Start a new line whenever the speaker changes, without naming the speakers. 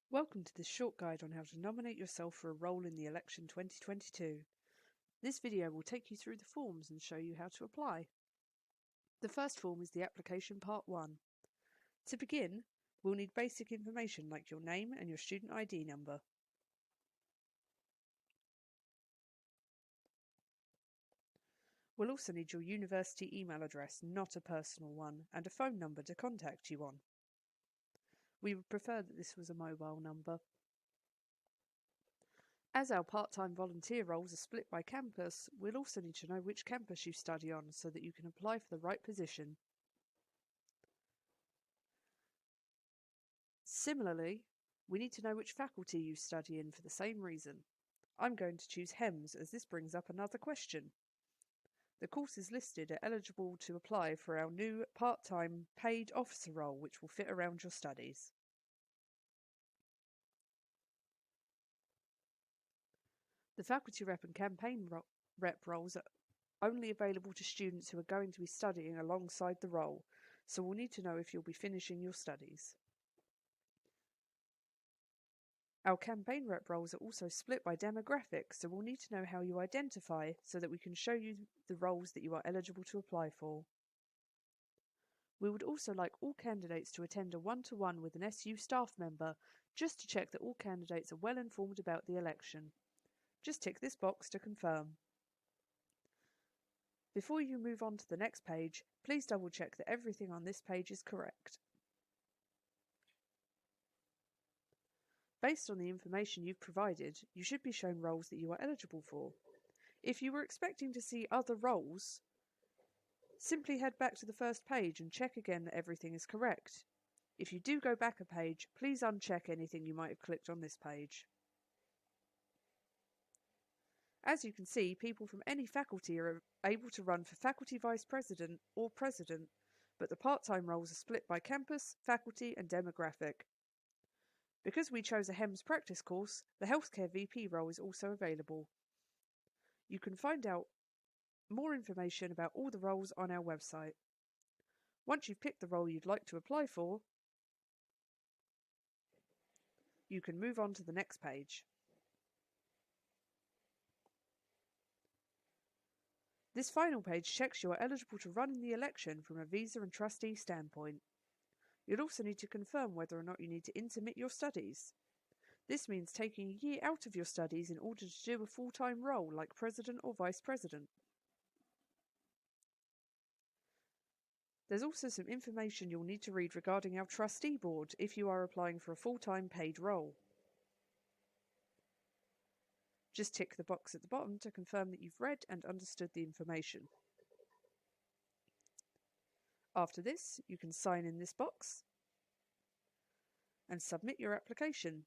Welcome to this short guide on how to nominate yourself for a role in the election 2022. This video will take you through the forms and show you how to apply. The first form is the application part 1. To begin, we'll need basic information like your name and your student ID number. We'll also need your university email address, not a personal one, and a phone number to contact you on. We would prefer that this was a mobile number. As our part-time volunteer roles are split by campus, we'll also need to know which campus you study on so that you can apply for the right position. Similarly, we need to know which faculty you study in for the same reason. I'm going to choose HEMS as this brings up another question. The courses listed are eligible to apply for our new part-time paid officer role, which will fit around your studies. The faculty rep and campaign rep roles are only available to students who are going to be studying alongside the role, so we'll need to know if you'll be finishing your studies. Our campaign rep roles are also split by demographic, so we'll need to know how you identify so that we can show you the roles that you are eligible to apply for. We would also like all candidates to attend a one-to-one with an SU staff member, just to check that all candidates are well informed about the election. Just tick this box to confirm. Before you move on to the next page, please double check that everything on this page is correct. Based on the information you've provided, you should be shown roles that you are eligible for. If you were expecting to see other roles, simply head back to the first page and check again that everything is correct. If you do go back a page, please uncheck anything you might have clicked on this page. As you can see, people from any faculty are able to run for faculty vice president or president, but the part-time roles are split by campus, faculty and demographic. Because we chose a HEMS practice course, the Healthcare VP role is also available. You can find out more information about all the roles on our website. Once you've picked the role you'd like to apply for, you can move on to the next page. This final page checks you are eligible to run in the election from a visa and trustee standpoint. You'll also need to confirm whether or not you need to intermit your studies. This means taking a year out of your studies in order to do a full-time role like president or vice president. There's also some information you'll need to read regarding our trustee board if you are applying for a full-time paid role. Just tick the box at the bottom to confirm that you've read and understood the information. After this, you can sign in this box and submit your application.